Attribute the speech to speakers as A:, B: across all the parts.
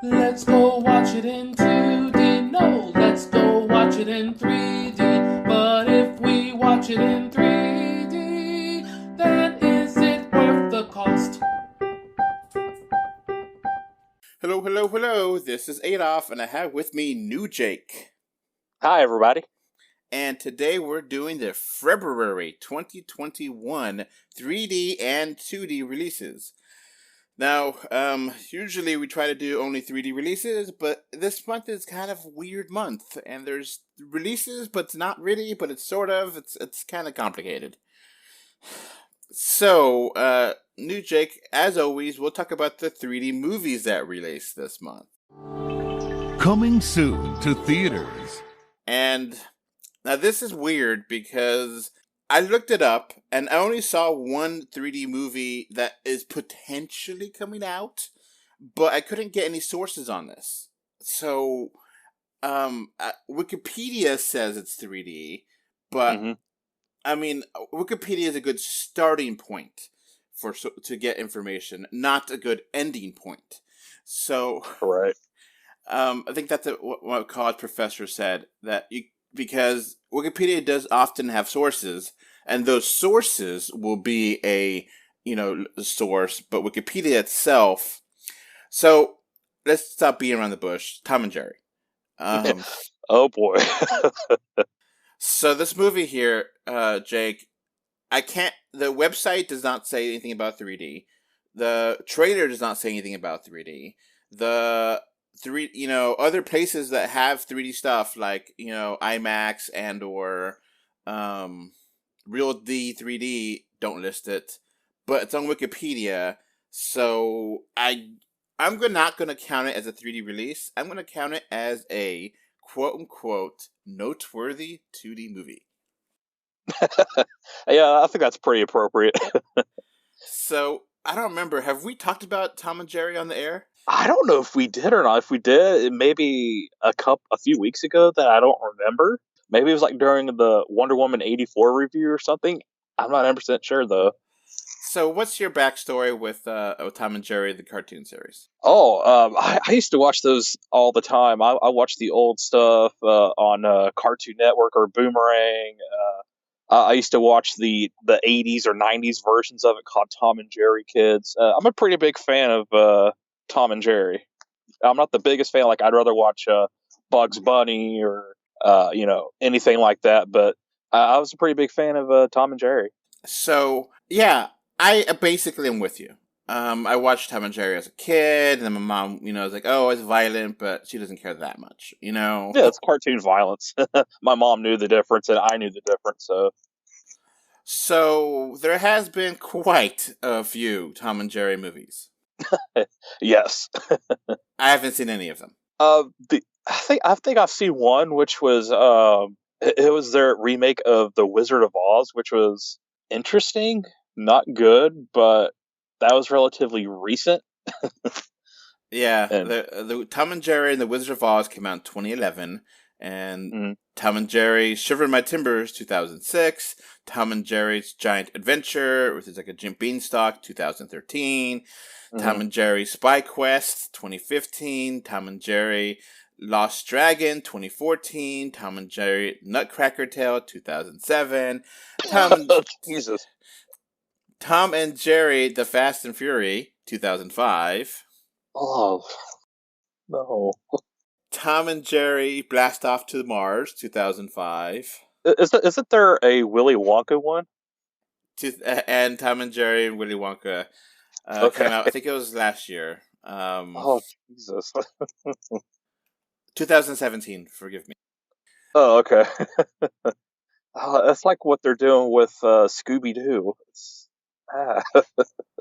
A: Let's go watch it in 2D. No, let's go watch it in 3D. But if we watch it in 3D, then is it worth the cost?
B: Hello, hello, hello. This is Adolph, and I have with me New Jake.
C: Hi, everybody.
B: And today we're doing the February 2021 3D and 2D releases. Now, usually we try to do only 3D releases, but this month is kind of a weird month, and there's releases, but it's not really, but it's sort of, it's kind of complicated. So, New Jake, as always, we'll talk about the 3D movies that released this month.
D: Coming soon to theaters.
B: And now this is weird because I looked it up and I only saw one 3D movie that is potentially coming out, but I couldn't get any sources on this. So, Wikipedia says it's 3D, but I mean, Wikipedia is a good starting point to get information, not a good ending point. So,
C: Right.
B: I think that's what a college professor said, that because Wikipedia does often have sources, and those sources will be a source, but Wikipedia itself. So let's stop being around the bush. Tom and Jerry.
C: Oh boy.
B: So this movie here, Jake, the website does not say anything about 3D. The trailer does not say anything about 3D. The other places that have 3D stuff like, IMAX and or Real D 3D don't list it, but it's on Wikipedia. So I'm not going to count it as a 3D release. I'm going to count it as a quote-unquote noteworthy 2D movie.
C: Yeah, I think that's pretty appropriate.
B: So, I don't remember. Have we talked about Tom and Jerry on the air?
C: I don't know if we did or not. If we did, it may be a few weeks ago that I don't remember. Maybe it was like during the Wonder Woman 84 review or something. I'm not 100% sure, though.
B: So, what's your backstory with Tom and Jerry, the cartoon series?
C: I used to watch those all the time. I watched the old stuff on Cartoon Network or Boomerang. I used to watch the 80s or 90s versions of it called Tom and Jerry Kids. I'm a pretty big fan of Tom and Jerry. I'm not the biggest fan. Like, I'd rather watch Bugs Bunny or anything like that. But I was a pretty big fan of Tom and Jerry.
B: So, yeah, I basically am with you. I watched Tom and Jerry as a kid, and then my mom, was like, "Oh, it's violent," but she doesn't care that much,
C: Yeah, it's cartoon violence. My mom knew the difference, and I knew the difference.
B: So there has been quite a few Tom and Jerry movies.
C: Yes.
B: I haven't seen any of them.
C: I think I've seen one, which was it was their remake of The Wizard of Oz, which was interesting, not good, but that was relatively recent.
B: Yeah, the Tom and Jerry and The Wizard of Oz came out in 2011, and Tom and Jerry Shiver My Timbers 2006, Tom and Jerry's Giant Adventure, which is like a Jim Beanstalk 2013, Tom and Jerry Spy Quest 2015, Tom and Jerry Lost Dragon 2014, Tom and Jerry Nutcracker Tale 2007,
C: Jesus.
B: Tom and Jerry The Fast and Fury 2005.
C: Oh, no.
B: Tom and Jerry Blast Off to Mars 2005.
C: Isn't there a Willy Wonka one?
B: And Tom and Jerry and Willy Wonka came out, I think it was last year.
C: Oh, Jesus.
B: 2017, forgive me.
C: Oh, okay. That's like what they're doing with Scooby-Doo.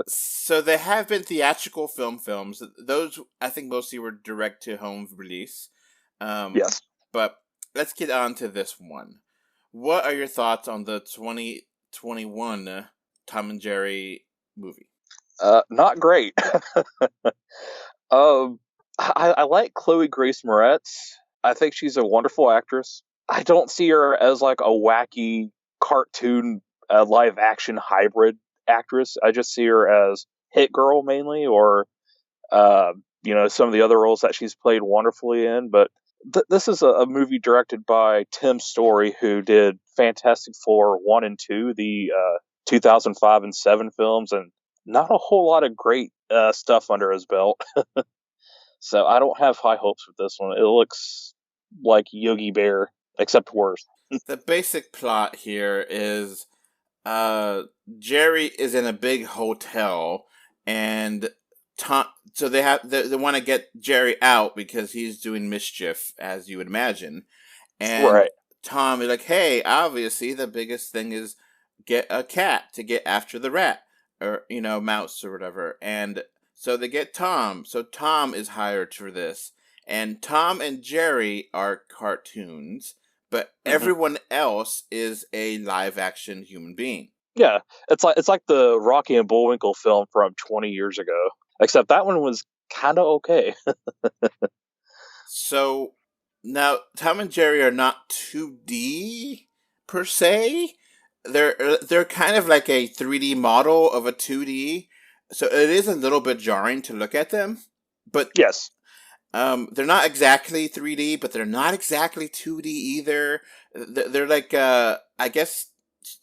B: So there have been theatrical films. Those, I think, mostly were direct-to-home release.
C: Yes.
B: But let's get on to this one. What are your thoughts on the 2021 Tom and Jerry movie?
C: Not great. I like Chloe Grace Moretz. I think she's a wonderful actress. I don't see her as like a wacky cartoon live action hybrid actress. I just see her as Hit Girl mainly, or some of the other roles that she's played wonderfully in. But this is a movie directed by Tim Story, who did Fantastic Four 1 and 2, the 2005 and 7 films, and not a whole lot of great stuff under his belt. So I don't have high hopes with this one. It looks like Yogi Bear, except worse.
B: The basic plot here is Jerry is in a big hotel, and Tom. So they want to get Jerry out because he's doing mischief, as you would imagine. And
C: Right.
B: Tom is like, "Hey, obviously the biggest thing is get a cat to get after the rat, or mouse or whatever." And so they get Tom. So Tom is hired for this, and Tom and Jerry are cartoons, but everyone else is a live action human being.
C: Yeah, it's like the Rocky and Bullwinkle film from 20 years ago, except that one was kind of okay.
B: So now Tom and Jerry are not 2D per se. They're kind of like a 3D model of a 2D. So it is a little bit jarring to look at them, but
C: Yes.
B: they're not exactly 3D, but they're not exactly 2D either. They're like I guess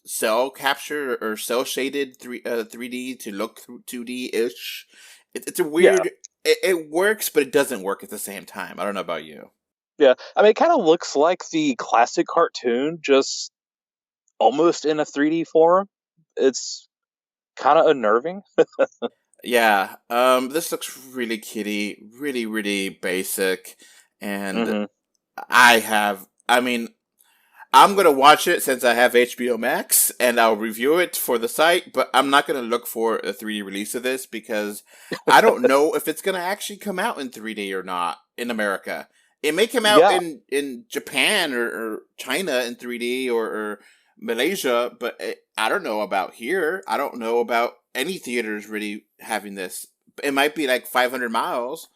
B: cell capture or cell shaded 3D to look 2D ish. It's a weird. It works, but it doesn't work at the same time. I don't know about you.
C: Yeah, I mean, it kind of looks like the classic cartoon, just almost in a 3D form. It's kind of unnerving.
B: Yeah, this looks really kiddie, really, really basic, and I mean, I'm gonna watch it since I have HBO Max, and I'll review it for the site, but I'm not gonna look for a 3D release of this because I don't know if it's gonna actually come out in 3D or not in America. It may come out in Japan or China in 3D or Malaysia, but I don't know about here. I don't know about any theaters really having this. It might be like 500 miles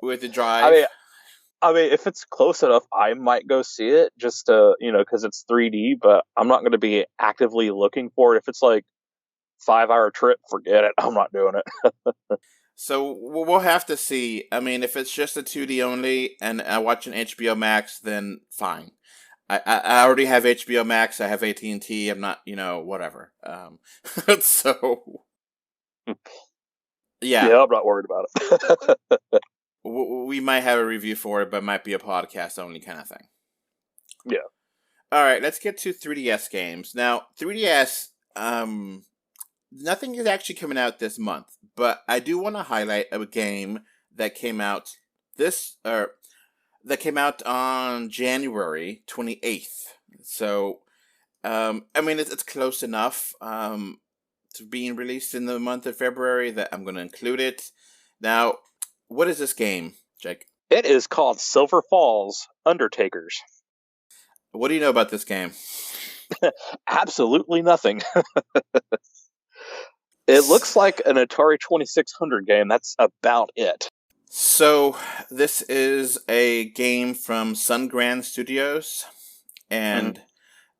B: with the drive.
C: I mean, if it's close enough, I might go see it just to, because it's 3D, but I'm not going to be actively looking for it. If it's like 5-hour trip, forget it. I'm not doing it.
B: So we'll have to see. I mean, if it's just a 2D only and I watch an HBO Max, then fine. I already have HBO Max. I have AT&T. I'm not, whatever. So yeah,
C: I'm not worried about it.
B: we might have a review for it, but it might be a podcast only kind of thing.
C: Yeah.
B: All right, let's get to 3DS games. Now, 3DS, nothing is actually coming out this month, but I do want to highlight a game that came out on January 28th. So, I mean, it's close enough to being released in the month of February that I'm going to include it. Now, what is this game, Jake?
C: It is called Silver Falls Undertakers.
B: What do you know about this game?
C: Absolutely nothing. It looks like an Atari 2600 game. That's about it.
B: So, this is a game from Sungrand Studios, and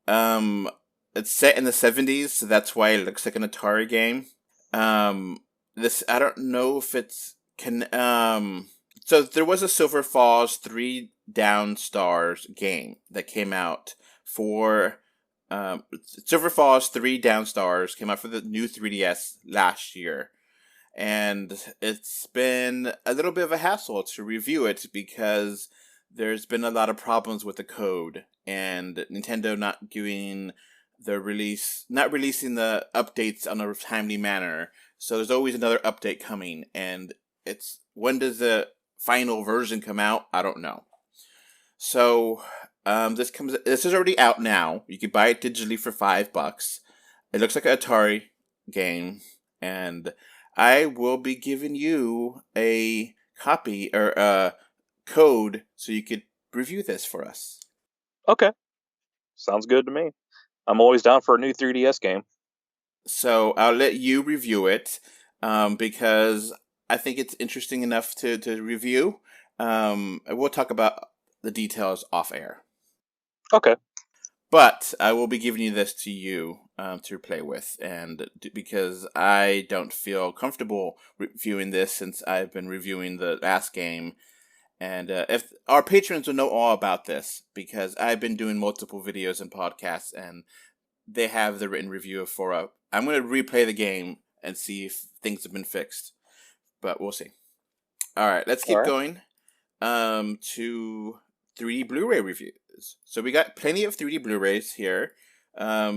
B: it's set in the 70s, so that's why it looks like an Atari game. I don't know if it's so there was a Silver Falls 3 Down Stars game that came out for Silver Falls 3 Down Stars came out for the new 3DS last year. And it's been a little bit of a hassle to review it because there's been a lot of problems with the code and Nintendo not releasing the updates on a timely manner. So there's always another update coming, and when does the final version come out? I don't know. So this is already out now. You can buy it digitally for $5. It looks like an Atari game, and I will be giving you a copy or a code so you could review this for us.
C: Okay. Sounds good to me. I'm always down for a new 3DS game.
B: So I'll let you review it because I think it's interesting enough to review. We'll talk about the details off air.
C: Okay.
B: But I will be giving you this to you to play with, and because I don't feel comfortable reviewing this since I've been reviewing the last game. And if our patrons will know all about this, because I've been doing multiple videos and podcasts, and they have the written review of 4 up. I'm going to replay the game and see if things have been fixed, but we'll see. All right, let's keep going to 3D Blu-ray reviews. So we got plenty of 3D Blu-rays here. Now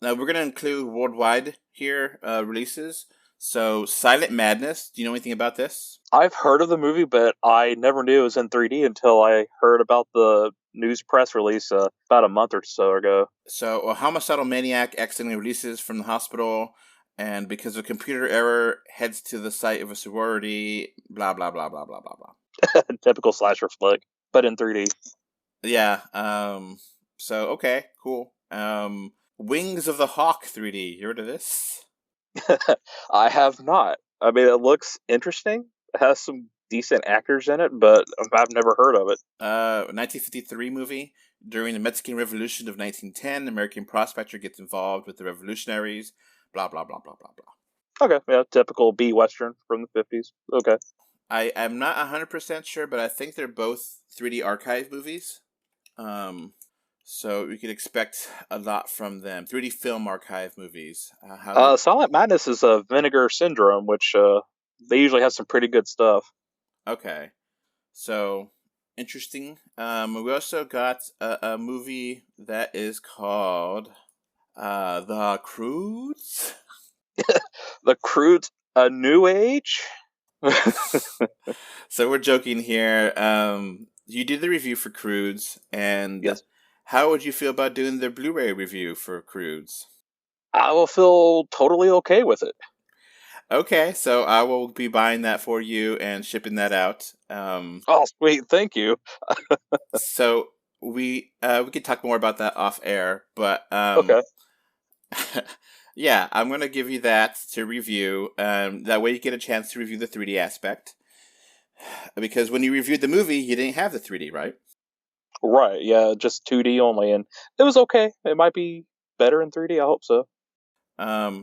B: we're going to include worldwide here releases. So Silent Madness, do you know anything about this?
C: I've heard of the movie, but I never knew it was in 3D until I heard about the news press release about a month or so ago.
B: So a homicidal maniac accidentally releases from the hospital, and because of a computer error, heads to the site of a sorority, blah, blah, blah, blah, blah, blah, blah.
C: Typical slasher flick, but in 3D.
B: Yeah, so, okay, cool. Wings of the Hawk 3D, you heard of this?
C: I have not. I mean, it looks interesting. It has some decent actors in it, but I've never heard of it.
B: 1953 movie. During the Mexican Revolution of 1910, American prospector gets involved with the revolutionaries, blah, blah, blah, blah, blah, blah.
C: Okay, yeah, typical B-Western from the 50s. Okay.
B: I'm not 100% sure, but I think they're both 3D archive movies. So we could expect a lot from them. 3D film archive movies.
C: Silent Madness is a Vinegar Syndrome, which they usually have some pretty good stuff.
B: Okay. So, interesting. We also got a movie that is called The Croods.
C: The Croods, A New Age?
B: So we're joking here. You did the review for Croods, and
C: yes.
B: How would you feel about doing the Blu-ray review for Croods?
C: I will feel totally okay with it.
B: Okay, so I will be buying that for you and shipping that out.
C: Oh, sweet, thank you.
B: So we could talk more about that off air, but
C: okay.
B: Yeah, I'm gonna give you that to review. That way you get a chance to review the 3D aspect. Because when you reviewed the movie, you didn't have the 3D, right?
C: Right, yeah, just 2D only, and it was okay. It might be better in 3D, I hope so.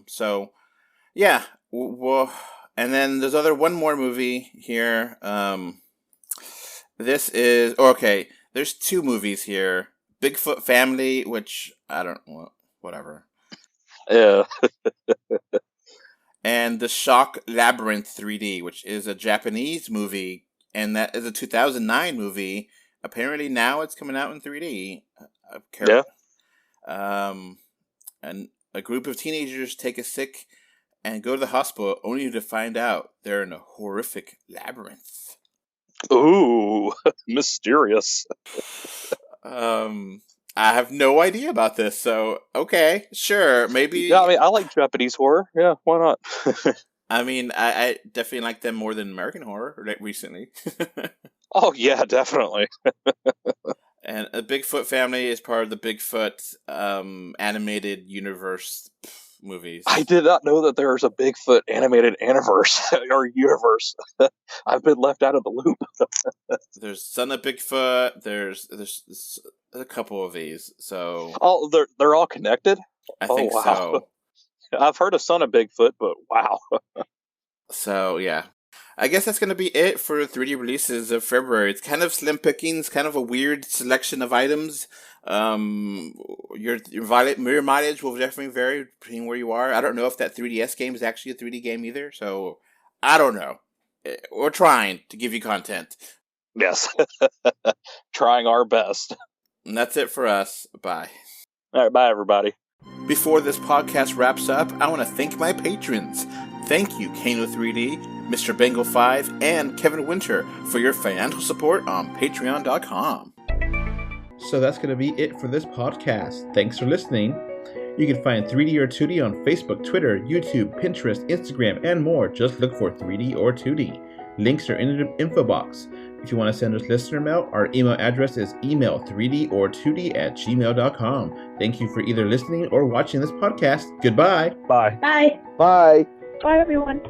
B: So, yeah, well, and then there's one more movie here. This is, okay, there's 2 movies here. Bigfoot Family, which, I don't, whatever.
C: Yeah.
B: And the Shock Labyrinth 3D, which is a Japanese movie, and that is a 2009 movie. Apparently now it's coming out in 3D.
C: Yeah.
B: And a group of teenagers take a sick and go to the hospital only to find out they're in a horrific labyrinth.
C: Ooh, mysterious.
B: I have no idea about this, so okay, sure, maybe.
C: Yeah, I mean, I like Japanese horror. Yeah, why not?
B: I mean, I definitely like them more than American horror recently.
C: Oh, yeah, definitely.
B: And a Bigfoot Family is part of the Bigfoot animated universe movies.
C: I did not know that there was a Bigfoot animated universe. I've been left out of the loop.
B: There's Son of Bigfoot. There's a couple of these. So
C: they're all connected?
B: I think
C: wow.
B: so.
C: I've heard of Son of Bigfoot, but wow.
B: So, yeah. I guess that's going to be it for 3D releases of February. It's kind of slim pickings, kind of a weird selection of items. Your mileage will definitely vary between where you are. I don't know if that 3DS game is actually a 3D game either, so I don't know. We're trying to give you content.
C: Yes. Trying our best.
B: And that's it for us. Bye.
C: All right, bye, everybody.
B: Before this podcast wraps up, I want to thank my patrons. Thank you, Kano3D, Mr. Bengal 5, and Kevin Winter for your financial support on Patreon.com. So that's going to be it for this podcast. Thanks for listening. You can find 3D or 2D on Facebook, Twitter, YouTube, Pinterest, Instagram, and more. Just look for 3D or 2D. Links are in the info box. If you want to send us listener mail, our email address is email3dortwo@gmail.com. Thank you for either listening or watching this podcast. Goodbye.
C: Bye.
E: Bye.
C: Bye.
E: Bye, everyone.